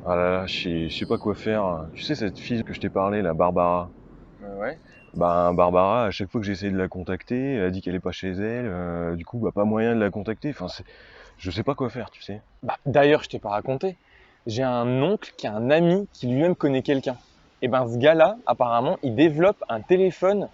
Ah là là, je sais pas quoi faire. Tu sais cette fille que je t'ai parlé, la Barbara? Ouais. Bah, Barbara, à chaque fois que j'ai essayé de la contacter, elle a dit qu'elle est pas chez elle, du coup, bah, pas moyen de la contacter. Enfin, je sais pas quoi faire, tu sais? Bah, d'ailleurs, je t'ai pas raconté. J'ai un oncle qui a un ami qui lui-même connaît quelqu'un. Et ben ce gars-là, apparemment, il développe un téléphone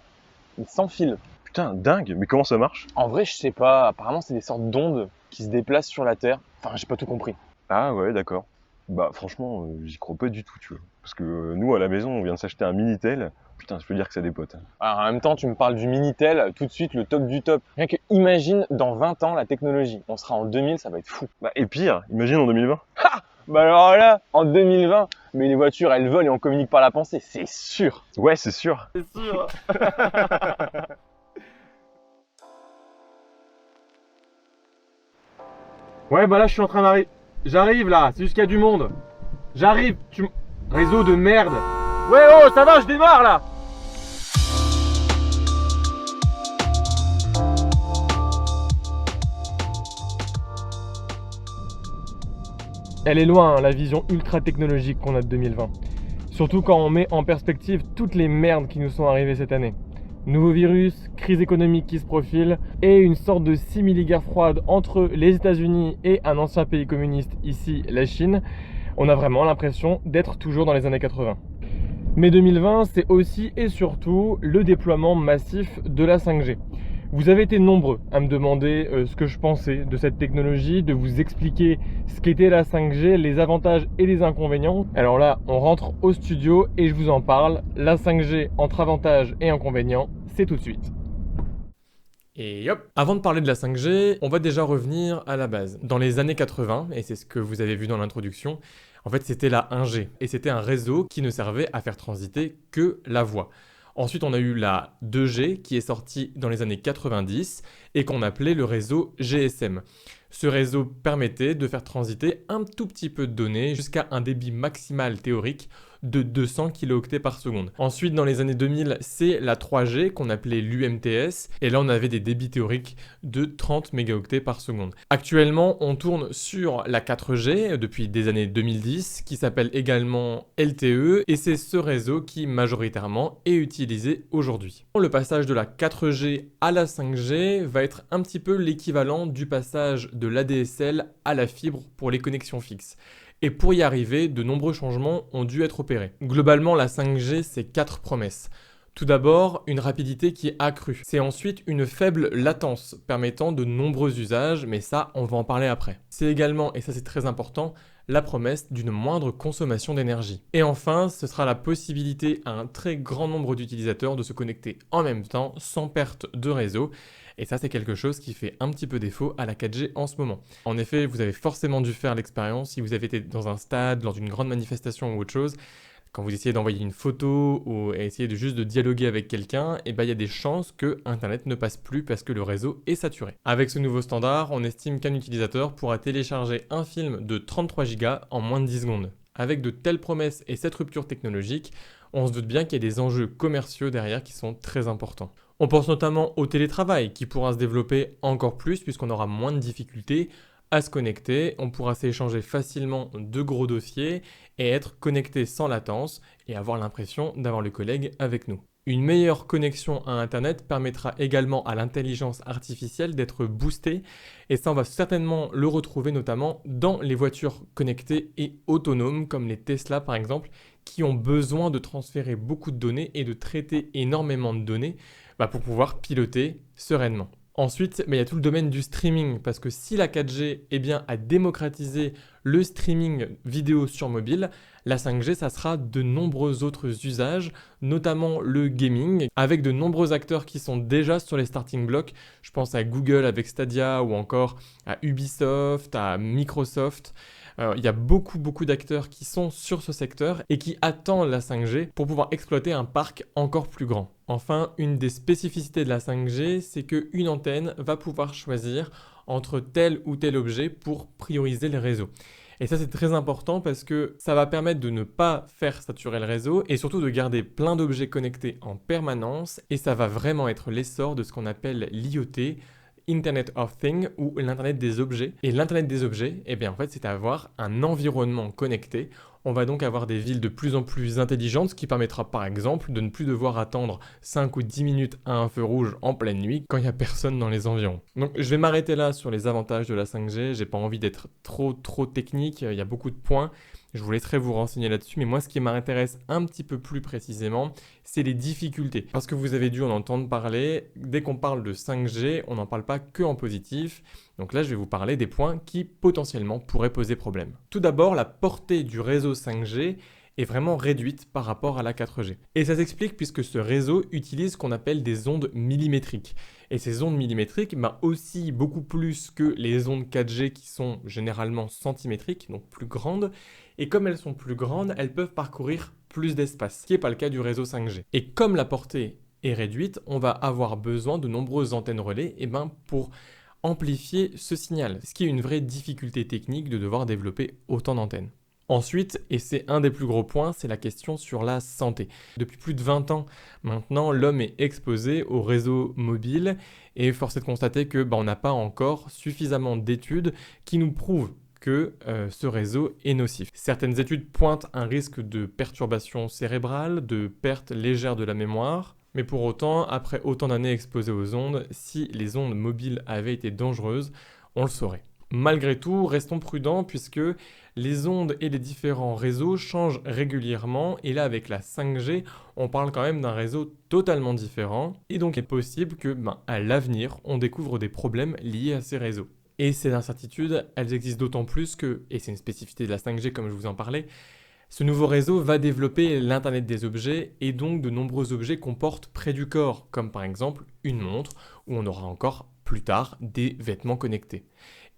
sans fil. Putain, dingue! Mais comment ça marche? En vrai, je sais pas. Apparemment, c'est des sortes d'ondes qui se déplacent sur la Terre. Enfin, j'ai pas tout compris. Ah ouais, d'accord. Bah, franchement, j'y crois pas du tout, tu vois? Parce que, nous, à la maison, on vient de s'acheter un Minitel. Putain, je peux dire que ça dépote, hein. Alors, en même temps, tu me parles du Minitel, tout de suite le top du top. Rien que imagine dans 20 ans la technologie. On sera en 2000, ça va être fou. Bah, et pire, imagine en 2020. Bah alors là, en 2020, mais les voitures, elles volent et on communique par la pensée, c'est sûr. Ouais, c'est sûr. C'est sûr. Ouais, bah là, je suis en train d'arriver. J'arrive là, c'est juste qu'il y a du monde. J'arrive, Réseau de merde. Ouais, oh, ça va, je démarre là. Elle est loin, hein, la vision ultra technologique qu'on a de 2020. Surtout quand on met en perspective toutes les merdes qui nous sont arrivées cette année. Nouveau virus, crise économique qui se profile et une sorte de simili-guerre froide entre les États-Unis et un ancien pays communiste, ici la Chine. On a vraiment l'impression d'être toujours dans les années 80. Mais 2020, c'est aussi et surtout le déploiement massif de la 5G. Vous avez été nombreux à me demander ce que je pensais de cette technologie, de vous expliquer ce qu'était la 5G, les avantages et les inconvénients. Alors là, on rentre au studio et je vous en parle. La 5G entre avantages et inconvénients, c'est tout de suite. Et hop. Avant de parler de la 5G, on va déjà revenir à la base. Dans les années 80, et c'est ce que vous avez vu dans l'introduction, en fait c'était la 1G. Et c'était un réseau qui ne servait à faire transiter que la voix. Ensuite, on a eu la 2G qui est sortie dans les années 90 et qu'on appelait le réseau GSM. Ce réseau permettait de faire transiter un tout petit peu de données jusqu'à un débit maximal théorique de 200 kilo-octets par seconde. Ensuite, dans les années 2000, c'est la 3G qu'on appelait l'UMTS, et là on avait des débits théoriques de 30 mégaoctets par seconde. Actuellement, on tourne sur la 4G depuis des années 2010, qui s'appelle également LTE, et c'est ce réseau qui majoritairement est utilisé aujourd'hui. Le passage de la 4G à la 5G va être un petit peu l'équivalent du passage de l'ADSL à la fibre pour les connexions fixes. Et pour y arriver, de nombreux changements ont dû être opérés. Globalement, la 5G, c'est 4 promesses. Tout d'abord, une rapidité qui est accrue. C'est ensuite une faible latence, permettant de nombreux usages, mais ça, on va en parler après. C'est également, et ça c'est très important, la promesse d'une moindre consommation d'énergie. Et enfin, ce sera la possibilité à un très grand nombre d'utilisateurs de se connecter en même temps, sans perte de réseau. Et ça, c'est quelque chose qui fait un petit peu défaut à la 4G en ce moment. En effet, vous avez forcément dû faire l'expérience si vous avez été dans un stade, lors d'une grande manifestation ou autre chose. Quand vous essayez d'envoyer une photo ou essayer juste de dialoguer avec quelqu'un, et ben il y a des chances que Internet ne passe plus parce que le réseau est saturé. Avec ce nouveau standard, on estime qu'un utilisateur pourra télécharger un film de 33 Go en moins de 10 secondes. Avec de telles promesses et cette rupture technologique, on se doute bien qu'il y a des enjeux commerciaux derrière qui sont très importants. On pense notamment au télétravail qui pourra se développer encore plus puisqu'on aura moins de difficultés à se connecter, on pourra s'échanger facilement de gros dossiers et être connecté sans latence et avoir l'impression d'avoir le collègue avec nous. Une meilleure connexion à Internet permettra également à l'intelligence artificielle d'être boostée et ça on va certainement le retrouver notamment dans les voitures connectées et autonomes comme les Tesla par exemple qui ont besoin de transférer beaucoup de données et de traiter énormément de données pour pouvoir piloter sereinement. Ensuite, il y a tout le domaine du streaming, parce que si la 4G a démocratisé le streaming vidéo sur mobile, la 5G, ça sera de nombreux autres usages, notamment le gaming, avec de nombreux acteurs qui sont déjà sur les starting blocks. Je pense à Google avec Stadia ou encore à Ubisoft, à Microsoft. Il y a beaucoup d'acteurs qui sont sur ce secteur et qui attendent la 5G pour pouvoir exploiter un parc encore plus grand. Enfin, une des spécificités de la 5G, c'est qu'une antenne va pouvoir choisir entre tel ou tel objet pour prioriser le réseau. Et ça, c'est très important parce que ça va permettre de ne pas faire saturer le réseau et surtout de garder plein d'objets connectés en permanence. Et ça va vraiment être l'essor de ce qu'on appelle l'IoT, Internet of Things ou l'Internet des objets. Et l'Internet des objets, en fait, c'est avoir un environnement connecté On va donc avoir des villes de plus en plus intelligentes, ce qui permettra par exemple de ne plus devoir attendre 5 ou 10 minutes à un feu rouge en pleine nuit quand il n'y a personne dans les environs. Donc je vais m'arrêter là sur les avantages de la 5G, j'ai pas envie d'être trop technique, il y a beaucoup de points. Je vous laisserai vous renseigner là-dessus, mais moi ce qui m'intéresse un petit peu plus précisément, c'est les difficultés. Parce que vous avez dû en entendre parler, dès qu'on parle de 5G, on n'en parle pas que en positif. Donc là, je vais vous parler des points qui potentiellement pourraient poser problème. Tout d'abord, la portée du réseau 5G est vraiment réduite par rapport à la 4G. Et ça s'explique puisque ce réseau utilise ce qu'on appelle des ondes millimétriques. Et ces ondes millimétriques, aussi beaucoup plus que les ondes 4G qui sont généralement centimétriques, donc plus grandes. Et comme elles sont plus grandes, elles peuvent parcourir plus d'espace, ce qui n'est pas le cas du réseau 5G. Et comme la portée est réduite, on va avoir besoin de nombreuses antennes relais pour amplifier ce signal, ce qui est une vraie difficulté technique de devoir développer autant d'antennes. Ensuite, et c'est un des plus gros points, c'est la question sur la santé. Depuis plus de 20 ans maintenant, l'homme est exposé au réseau mobile et force est de constater que on n'a pas encore suffisamment d'études qui nous prouvent que ce réseau est nocif. Certaines études pointent un risque de perturbation cérébrale, de perte légère de la mémoire, mais pour autant, après autant d'années exposées aux ondes, si les ondes mobiles avaient été dangereuses, on le saurait. Malgré tout, restons prudents puisque les ondes et les différents réseaux changent régulièrement et là avec la 5G, on parle quand même d'un réseau totalement différent et donc il est possible que à l'avenir, on découvre des problèmes liés à ces réseaux. Et ces incertitudes, elles existent d'autant plus que, et c'est une spécificité de la 5G comme je vous en parlais, ce nouveau réseau va développer l'Internet des objets et donc de nombreux objets qu'on porte près du corps, comme par exemple une montre ou on aura encore plus tard des vêtements connectés.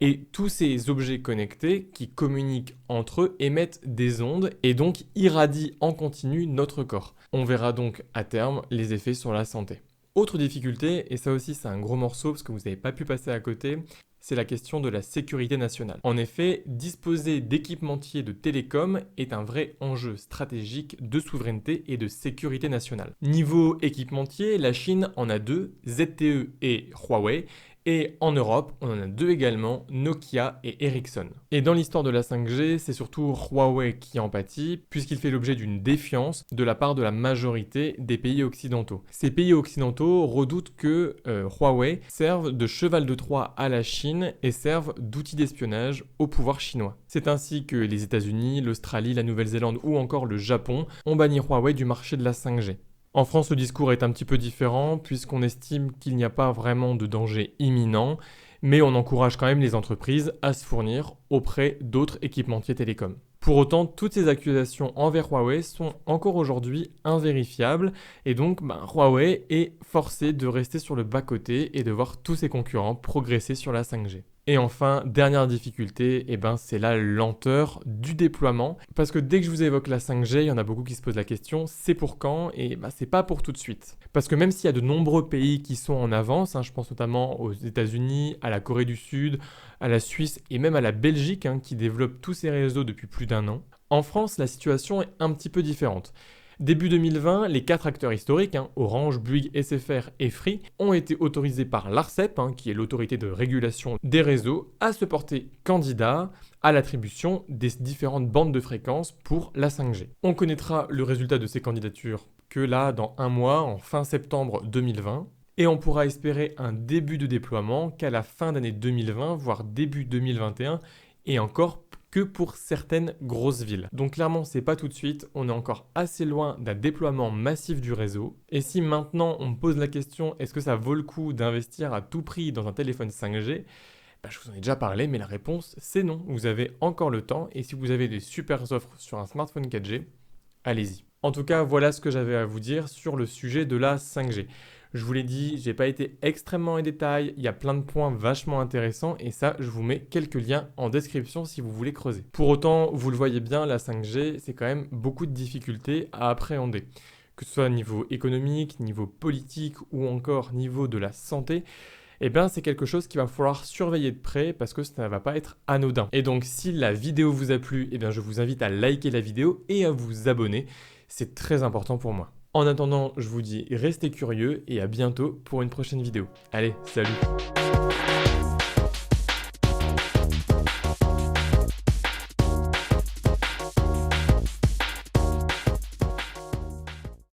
Et tous ces objets connectés qui communiquent entre eux émettent des ondes et donc irradient en continu notre corps. On verra donc à terme les effets sur la santé. Autre difficulté, et ça aussi c'est un gros morceau parce que vous n'avez pas pu passer à côté, c'est la question de la sécurité nationale. En effet, disposer d'équipementiers de télécom est un vrai enjeu stratégique de souveraineté et de sécurité nationale. Niveau équipementier, la Chine en a deux, ZTE et Huawei, et en Europe, on en a deux également, Nokia et Ericsson. Et dans l'histoire de la 5G, c'est surtout Huawei qui en pâtit, puisqu'il fait l'objet d'une défiance de la part de la majorité des pays occidentaux. Ces pays occidentaux redoutent que Huawei serve de cheval de Troie à la Chine et serve d'outil d'espionnage au pouvoir chinois. C'est ainsi que les États-Unis, l'Australie, la Nouvelle-Zélande ou encore le Japon ont banni Huawei du marché de la 5G. En France, le discours est un petit peu différent puisqu'on estime qu'il n'y a pas vraiment de danger imminent, mais on encourage quand même les entreprises à se fournir auprès d'autres équipementiers télécoms. Pour autant, toutes ces accusations envers Huawei sont encore aujourd'hui invérifiables et donc Huawei est forcé de rester sur le bas-côté et de voir tous ses concurrents progresser sur la 5G. Et enfin, dernière difficulté, c'est la lenteur du déploiement. Parce que dès que je vous évoque la 5G, il y en a beaucoup qui se posent la question, c'est pour quand? Et c'est pas pour tout de suite. Parce que même s'il y a de nombreux pays qui sont en avance, je pense notamment aux États-Unis, à la Corée du Sud, à la Suisse et même à la Belgique qui développe tous ces réseaux depuis plus d'1 an, en France, la situation est un petit peu différente. Début 2020, les 4 acteurs historiques, Orange, Bouygues, SFR et Free, ont été autorisés par l'ARCEP, qui est l'autorité de régulation des réseaux, à se porter candidat à l'attribution des différentes bandes de fréquences pour la 5G. On connaîtra le résultat de ces candidatures que là, dans 1 mois, en fin septembre 2020, et on pourra espérer un début de déploiement qu'à la fin d'année 2020, voire début 2021, et encore que pour certaines grosses villes. Donc clairement, c'est pas tout de suite, on est encore assez loin d'un déploiement massif du réseau. Et si maintenant on me pose la question, est-ce que ça vaut le coup d'investir à tout prix dans un téléphone 5G? Je vous en ai déjà parlé, mais la réponse c'est non. Vous avez encore le temps et si vous avez des super offres sur un smartphone 4G, allez-y. En tout cas, voilà ce que j'avais à vous dire sur le sujet de la 5G. Je vous l'ai dit, j'ai pas été extrêmement en détail, il y a plein de points vachement intéressants et ça, je vous mets quelques liens en description si vous voulez creuser. Pour autant, vous le voyez bien, la 5G, c'est quand même beaucoup de difficultés à appréhender. Que ce soit niveau économique, niveau politique ou encore niveau de la santé, c'est quelque chose qu'il va falloir surveiller de près parce que ça ne va pas être anodin. Et donc, si la vidéo vous a plu, je vous invite à liker la vidéo et à vous abonner. C'est très important pour moi. En attendant, je vous dis restez curieux et à bientôt pour une prochaine vidéo. Allez, salut!